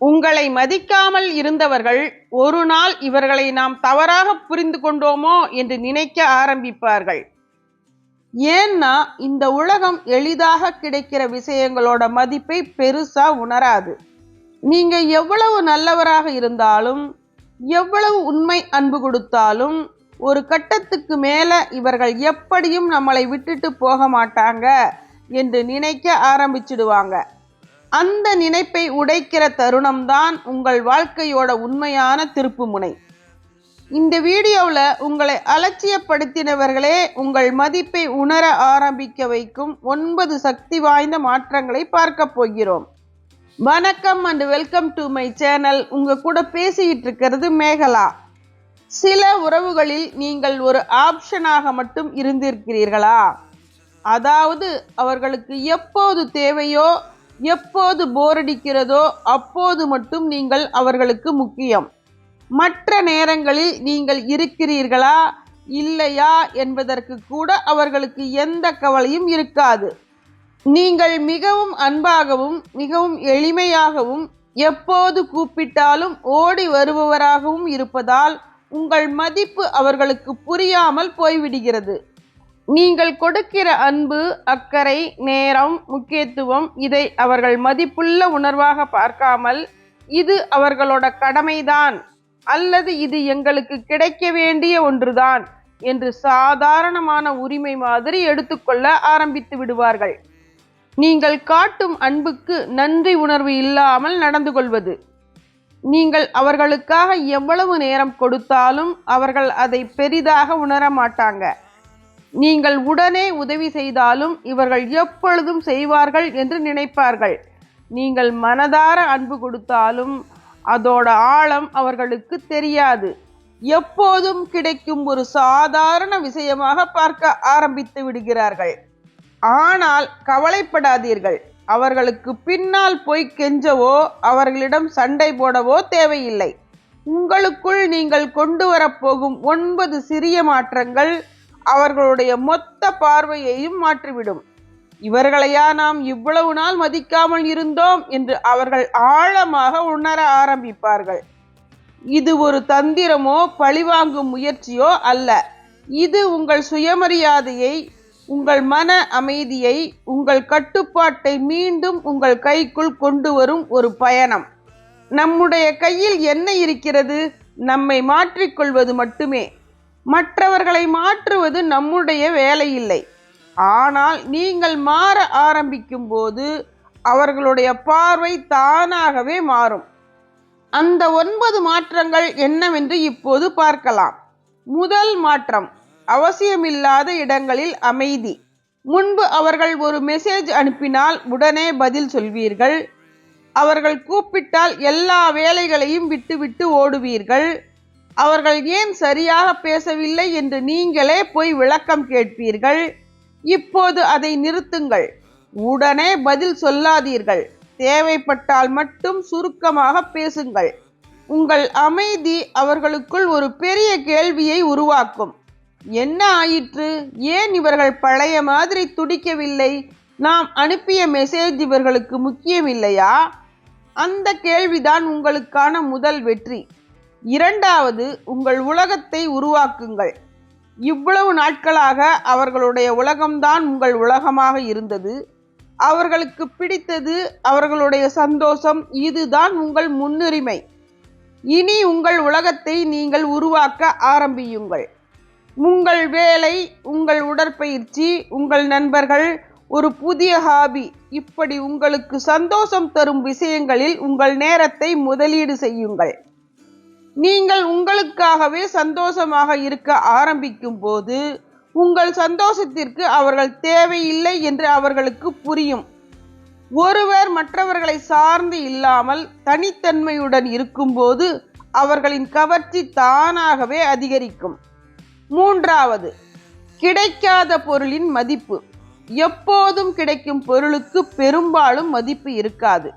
உங்களை மதிக்காமல் இருந்தவர்கள் ஒரு நாள் இவர்களை நாம் தவறாக புரிந்து கொண்டோமோ என்று நினைக்க ஆரம்பிப்பார்கள். ஏன்னா இந்த உலகம் எளிதாக கிடைக்கிற விஷயங்களோட மதிப்பை பெருசா உணராது. நீங்க எவ்வளவு நல்லவராக இருந்தாலும், எவ்வளவு உண்மை அன்பு கொடுத்தாலும், ஒரு கட்டத்துக்கு மேல இவர்கள் எப்படியும் நம்மளை விட்டுட்டு போக மாட்டாங்க என்று நினைக்க ஆரம்பிச்சிடுவாங்க. அந்த நினைப்பை உடைக்கிற தருணம்தான் உங்கள் வாழ்க்கையோட உண்மையான திருப்பு முனை. இந்த வீடியோவில் உங்களை அலட்சியப்படுத்தினவர்களே உங்கள் மதிப்பை உணர ஆரம்பிக்க வைக்கும் 9 சக்தி வாய்ந்த மாற்றங்களை பார்க்க போகிறோம். வணக்கம் and welcome to my channel. உங்க கூட பேசிக்கிட்டு இருக்கிறது மேகலா. சில உறவுகளில் நீங்கள் ஒரு ஆப்ஷனாக மட்டும் இருந்திருக்கிறீர்களா? அதாவது அவர்களுக்கு எப்போது தேவையோ, எப்போது போரடிக்கிறதோ அப்போது மட்டும் நீங்கள் அவர்களுக்கு முக்கியம். மற்ற நேரங்களில் நீங்கள் இருக்கிறீர்களா இல்லையா என்பதற்கு கூட அவர்களுக்கு எந்த கவலையும் இருக்காது. நீங்கள் மிகவும் அன்பாகவும் மிகவும் எளிமையாகவும் எப்போது கூப்பிட்டாலும் ஓடி வருபவராகவும் இருப்பதால் உங்கள் மதிப்பு அவர்களுக்கு புரியாமல் போய்விடுகிறது. நீங்கள் கொடுக்கிற அன்பு, அக்கறை, நேரம், முக்கியத்துவம் இதை அவர்கள் மதிப்புள்ள உணர்வாக பார்க்காமல் இது அவர்களோட கடமைதான் அல்லது இது எங்களுக்கு கிடைக்க வேண்டிய ஒன்றுதான் என்று சாதாரணமான உரிமை மாதிரி எடுத்துக்கொள்ள ஆரம்பித்து விடுவார்கள். நீங்கள் காட்டும் அன்புக்கு நன்றி உணர்வு இல்லாமல் நடந்து கொள்வது. நீங்கள் அவர்களுக்காக எவ்வளவு நேரம் கொடுத்தாலும் அவர்கள் அதை பெரிதாக உணர மாட்டாங்க. நீங்கள் உடனே உதவி செய்தாலும் இவர்கள் எப்பொழுதும் செய்வார்கள் என்று நினைப்பார்கள். நீங்கள் மனதார அன்பு கொடுத்தாலும் அதோட ஆழம் அவர்களுக்கு தெரியாது. எப்போதும் கிடைக்கும் ஒரு சாதாரண விஷயமாக பார்க்க ஆரம்பித்து விடுகிறார்கள். ஆனால் கவலைப்படாதீர்கள், அவர்களுக்கு பின்னால் போய் கெஞ்சவோ அவர்களிடம் சண்டை போடவோ தேவையில்லை. உங்களுக்குள் நீங்கள் கொண்டு வரப்போகும் 9 சிறிய மாற்றங்கள் அவர்களுடைய மொத்த பார்வையையும் மாற்றிவிடும். இவர்களையா நாம் இவ்வளவு நாள் மதிக்காமல் இருந்தோம் என்று அவர்கள் ஆழமாக உணர ஆரம்பிப்பார்கள். இது ஒரு தந்திரமோ பழிவாங்கும் முயற்சியோ அல்ல. இது உங்கள் சுயமரியாதையை, உங்கள் மன அமைதியை, உங்கள் கட்டுப்பாட்டை மீண்டும் உங்கள் கைக்குள் கொண்டு வரும் ஒரு பயணம். நம்முடைய கையில் என்ன இருக்கிறது? நம்மை மாற்றிக்கொள்வது மட்டுமே. மற்றவர்களை மாற்றுவது நம்முடைய வேலை இல்லை. ஆனால் நீங்கள் மாற ஆரம்பிக்கும் போது அவர்களுடைய பார்வை தானாகவே மாறும். அந்த 9 மாற்றங்கள் என்னவென்று இப்போது பார்க்கலாம். முதல் மாற்றம், அவசியமில்லாத இடங்களில் அமைதி. முன்பு அவர்கள் ஒரு மெசேஜ் அனுப்பினால் உடனே பதில் சொல்வீர்கள். அவர்கள் கூப்பிட்டால் எல்லா வேலைகளையும் விட்டுவிட்டு ஓடுவீர்கள். அவர்கள் ஏன் சரியாக பேசவில்லை என்று நீங்களே போய் விளக்கம் கேட்பீர்கள். இப்போது அதை நிறுத்துங்கள். உடனே பதில் சொல்லாதீர்கள். தேவைப்பட்டால் மட்டும் சுருக்கமாக பேசுங்கள். உங்கள் அமைதி அவர்களுக்குள் ஒரு பெரிய கேள்வியை உருவாக்கும். என்ன ஆயிற்று? ஏன் இவர்கள் பழைய மாதிரி துடிக்கவில்லை? நாம் அனுப்பிய மெசேஜ் இவர்களுக்கு முக்கியமில்லையா? அந்த கேள்விதான் உங்களுக்கான முதல் வெற்றி. இரண்டாவது, உங்கள் உலகத்தை உருவாக்குங்கள். இவ்வளவு நாட்களாக அவர்களுடைய உலகம்தான் உங்கள் உலகமாக இருந்தது. அவர்களுக்கு பிடித்தது, அவர்களுடைய சந்தோஷம், இதுதான் உங்கள் முன்னுரிமை. இனி உங்கள் உலகத்தை நீங்கள் உருவாக்க ஆரம்பியுங்கள். உங்கள் வேலை, உங்கள் உடற்பயிற்சி, உங்கள் நண்பர்கள், ஒரு புதிய ஹாபி, இப்படி உங்களுக்கு சந்தோஷம் தரும் விஷயங்களில் உங்கள் நேரத்தை முதலீடு செய்யுங்கள். நீங்கள் உங்களுக்காகவே சந்தோஷமாக இருக்க ஆரம்பிக்கும் போது உங்கள் சந்தோஷத்திற்கு அவர்கள் தேவையில்லை என்று அவர்களுக்கு புரியும். ஒருவர் மற்றவர்களை சார்ந்து இல்லாமல் தனித்தன்மையுடன் இருக்கும்போது அவர்களின் கவர்ச்சி தானாகவே அதிகரிக்கும். மூன்றாவது, கிடைக்காத பொருளின் மதிப்பு. எப்போதும் கிடைக்கும் பொருளுக்கு பெரும்பாலும் மதிப்பு இருக்காது.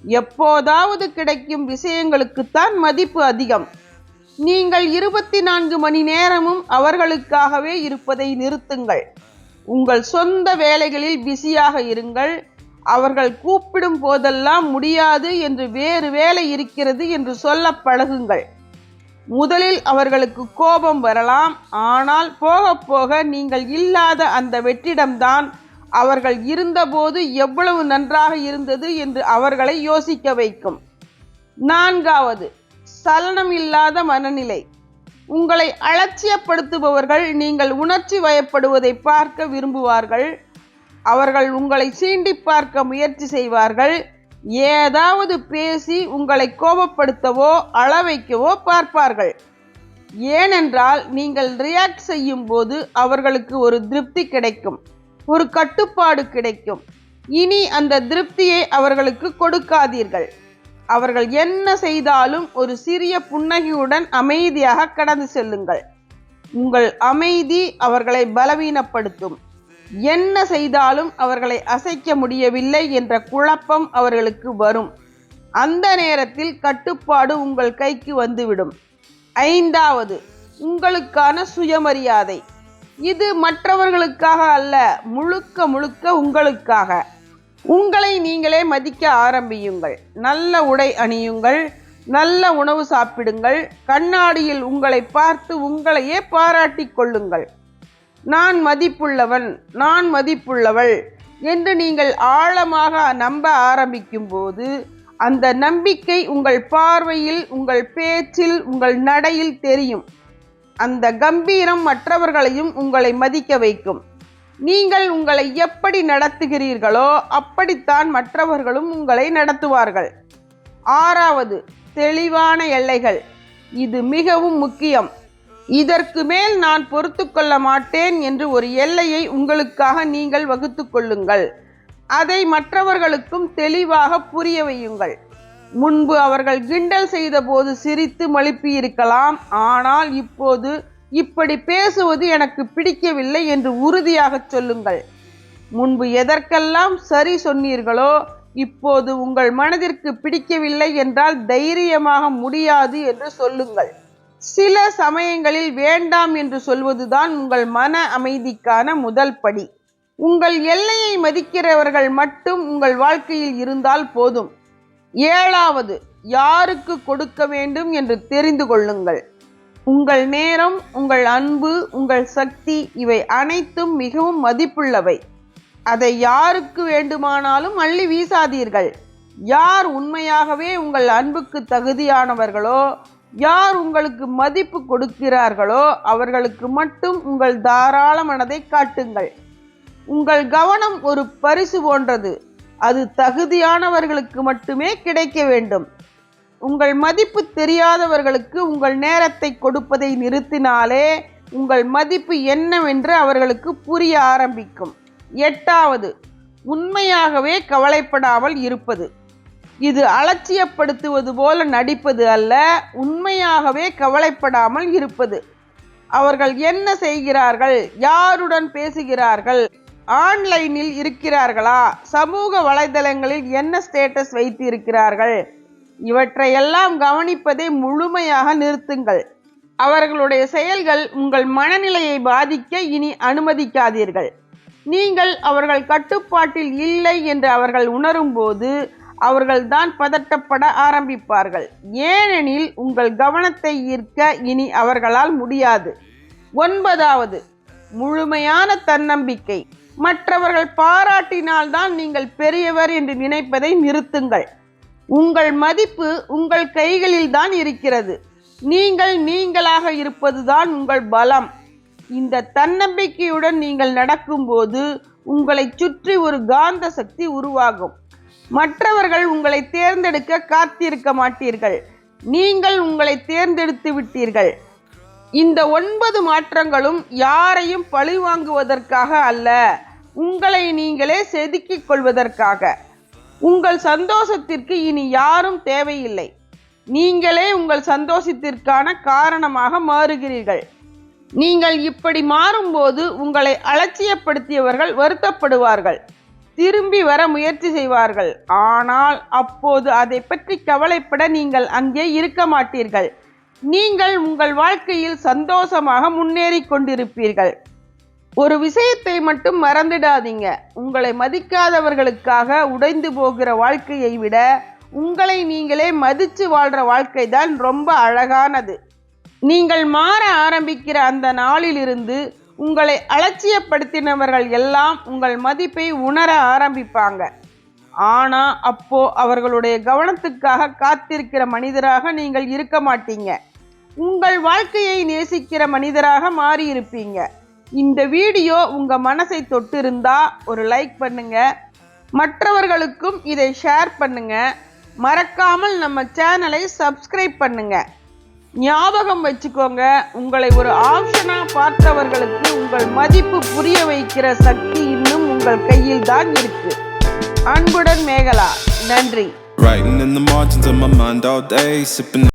எப்போதாவது கிடைக்கும் விஷயங்களுக்குத்தான் மதிப்பு அதிகம். நீங்கள் 24 மணி நேரமும் அவர்களுக்காகவே இருப்பதை நிறுத்துங்கள். உங்கள் சொந்த வேலைகளில் பிஸியாக இருங்கள். அவர்கள் கூப்பிடும் போதெல்லாம் முடியாது என்று வேறு வேலை இருக்கிறது என்று சொல்ல பழகுங்கள். முதலில் அவர்களுக்கு கோபம் வரலாம், ஆனால் போக போக நீங்கள் இல்லாத அந்த வெற்றிடம்தான் அவர்கள் இருந்தபோது எவ்வளவு நன்றாக இருந்தது என்று அவர்களை யோசிக்க வைக்கும். 4வது, சலனம் இல்லாத மனநிலை. உங்களை அலட்சியப்படுத்துபவர்கள் நீங்கள் உணர்ச்சி வயப்படுவதை பார்க்க விரும்புவார்கள். அவர்கள் உங்களை சீண்டி பார்க்க முயற்சி செய்வார்கள். ஏதாவது பேசி உங்களை கோபப்படுத்தவோ அழ வைக்கவோ பார்ப்பார்கள். ஏனென்றால் நீங்கள் ரியாக்ட் செய்யும் போது அவர்களுக்கு ஒரு திருப்தி கிடைக்கும், ஒரு கட்டுப்பாடு கிடைக்கும். இனி அந்த திருப்தியை அவர்களுக்கு கொடுக்காதீர்கள். அவர்கள் என்ன செய்தாலும் ஒரு சிறிய புன்னகையுடன் அமைதியாக கடந்து செல்லுங்கள். உங்கள் அமைதி அவர்களை பலவீனப்படுத்தும். என்ன செய்தாலும் அவர்களை அசைக்க முடியவில்லை என்ற குழப்பம் அவர்களுக்கு வரும். அந்த நேரத்தில் கட்டுப்பாடு உங்கள் கைக்கு வந்துவிடும். 5வது, உங்களுக்கான சுயமரியாதை. இது மற்றவர்களுக்காக அல்ல, முழுக்க முழுக்க உங்களுக்காக. உங்களை நீங்களே மதிக்க ஆரம்பியுங்கள். நல்ல உடை அணியுங்கள், நல்ல உணவு சாப்பிடுங்கள், கண்ணாடியில் உங்களை பார்த்து உங்களையே பாராட்டிக் கொள்ளுங்கள். நான் மதிப்புள்ளவன், நான் மதிப்புள்ளவள் என்று நீங்கள் ஆழமாக நம்ப ஆரம்பிக்கும் போது அந்த நம்பிக்கை உங்கள் பார்வையில், உங்கள் பேச்சில், உங்கள் நடையில் தெரியும். அந்த கம்பீரம் மற்றவர்களையும் உங்களை மதிக்க வைக்கும். நீங்கள் உங்களை எப்படி நடத்துகிறீர்களோ அப்படித்தான் மற்றவர்களும் உங்களை நடத்துவார்கள். 6வது, தெளிவான எல்லைகள். இது மிகவும் முக்கியம். இதற்கு மேல் நான் பொறுத்து கொள்ள மாட்டேன் என்று ஒரு எல்லையை உங்களுக்காக நீங்கள் வகுத்து கொள்ளுங்கள். அதை மற்றவர்களுக்கும் தெளிவாக புரிய வையுங்கள். முன்பு அவர்கள் கிண்டல் செய்த போது சிரித்து மழுப்பியிருக்கலாம், ஆனால் இப்போது இப்படி பேசுவது எனக்கு பிடிக்கவில்லை என்று உறுதியாக சொல்லுங்கள். முன்பு எதற்கெல்லாம் சரி சொன்னீர்களோ இப்போது உங்கள் மனதிற்கு பிடிக்கவில்லை என்றால் தைரியமாக முடியாது என்று சொல்லுங்கள். சில சமயங்களில் வேண்டாம் என்று சொல்வதுதான் உங்கள் மன அமைதிக்கான முதல் படி. உங்கள் எல்லையை மதிக்கிறவர்கள் மட்டும் உங்கள் வாழ்க்கையில் இருந்தால் போதும். 7வது, யாருக்கு கொடுக்க வேண்டும் என்று தெரிந்து கொள்ளுங்கள். உங்கள் நேரம், உங்கள் அன்பு, உங்கள் சக்தி இவை அனைத்தும் மிகவும் மதிப்புள்ளவை. அதை யாருக்கு வேண்டுமானாலும் அள்ளி வீசாதீர்கள். யார் உண்மையாகவே உங்கள் அன்புக்கு தகுதியானவர்களோ, யார் உங்களுக்கு மதிப்பு கொடுக்கிறார்களோ அவர்களுக்கு மட்டும் உங்கள் தாராள மனதை காட்டுங்கள். உங்கள் கவனம் ஒரு பரிசு போன்றது. அது தகுதியானவர்களுக்கு மட்டுமே கிடைக்க வேண்டும். உங்கள் மதிப்பு தெரியாதவர்களுக்கு உங்கள் நேரத்தை கொடுப்பதை நிறுத்தினாலே உங்கள் மதிப்பு என்னவென்று அவர்களுக்கு புரிய ஆரம்பிக்கும். 8வது, உண்மையாகவே கவலைப்படாமல் இருப்பது. இது அலட்சியப்படுத்துவது போல நடிப்பது அல்ல, உண்மையாகவே கவலைப்படாமல் இருப்பது. அவர்கள் என்ன செய்கிறார்கள், யாருடன் பேசுகிறார்கள், ஆன்லைனில் இருக்கிறார்களா, சமூக வலைதளங்களில் என்ன ஸ்டேட்டஸ் வைத்து இருக்கிறார்கள், இவற்றையெல்லாம் கவனிப்பதை முழுமையாக நிறுத்துங்கள். அவர்களுடைய செயல்கள் உங்கள் மனநிலையை பாதிக்க இனி அனுமதிக்காதீர்கள். நீங்கள் அவர்கள் கட்டுப்பாட்டில் இல்லை என்று அவர்கள் உணரும்போது அவர்கள்தான் பதட்டப்பட ஆரம்பிப்பார்கள். ஏனெனில் உங்கள் கவனத்தை ஈர்க்க இனி அவர்களால் முடியாது. 9வது, முழுமையான தன்னம்பிக்கை. மற்றவர்கள் பாராட்டினால்தான் நீங்கள் பெரியவர் என்று நினைப்பதை நிறுத்துங்கள். உங்கள் மதிப்பு உங்கள் கைகளில் தான் இருக்கிறது. நீங்கள் நீங்களாக இருப்பதுதான் உங்கள் பலம். இந்த தன்னம்பிக்கையுடன் நீங்கள் நடக்கும்போது உங்களை சுற்றி ஒரு காந்த சக்தி உருவாகும். மற்றவர்கள் உங்களை தேர்ந்தெடுக்க காத்திருக்க மாட்டீர்கள். நீங்கள் உங்களை தேர்ந்தெடுத்து விட்டீர்கள். இந்த 9 மாற்றங்களும் யாரையும் பழிவாங்குவதற்காக அல்ல, உங்களை நீங்களே செதுக்கிக் கொள்வதற்காக. உங்கள் சந்தோஷத்திற்கு இனி யாரும் தேவையில்லை. நீங்களே உங்கள் சந்தோஷத்திற்கான காரணமாக மாறுகிறீர்கள். நீங்கள் இப்படி மாறும்போது உங்களை அலட்சியப்படுத்தியவர்கள் வருத்தப்படுவார்கள், திரும்பி வர முயற்சி செய்வார்கள். ஆனால் அப்போது அதை பற்றி கவலைப்பட நீங்கள் அங்கே இருக்க மாட்டீர்கள். நீங்கள் உங்கள் வாழ்க்கையில் சந்தோஷமாக முன்னேறி கொண்டிருப்பீர்கள். ஒரு விஷயத்தை மட்டும் மறந்துடாதீங்க. உங்களை மதிக்காதவர்களுக்காக உடைந்து போகிற வாழ்க்கையை விட உங்களை நீங்களே மதிச்சு வாழ்ற வாழ்க்கை தான் ரொம்ப அழகானது. நீங்கள் மாற ஆரம்பிக்கிற அந்த நாளிலிருந்து உங்களை அலட்சியப்படுத்தினவர்கள் எல்லாம் உங்கள் மதிப்பை உணர ஆரம்பிப்பாங்க. ஆனா அப்போ அவர்களுடைய கவனத்துக்காக காத்திருக்கிற மனிதராக நீங்கள் இருக்க மாட்டீங்க. உங்கள் வாழ்க்கையை நேசிக்கிற மனிதராக மாறி இருப்பீங்க. இந்த வீடியோ உங்க மனசை தொட்டிருந்தா ஒரு லைக் பண்ணுங்க. மற்றவர்களுக்கும் இதை ஷேர் பண்ணுங்க. மறக்காமல் நம்ம சேனலை சப்ஸ்கிரைப் பண்ணுங்க. ஞாபகம் வச்சுக்கோங்க, உங்களை ஒரு ஆப்ஷனா பார்த்தவர்களுக்கு உங்கள் மதிப்பு புரிய வைக்கிற சக்தி இன்னும் உங்கள் கையில் தான் இருக்கு. அன்புடன் மேகலா. நன்றி. Writing in the margins of my mind all day, sipping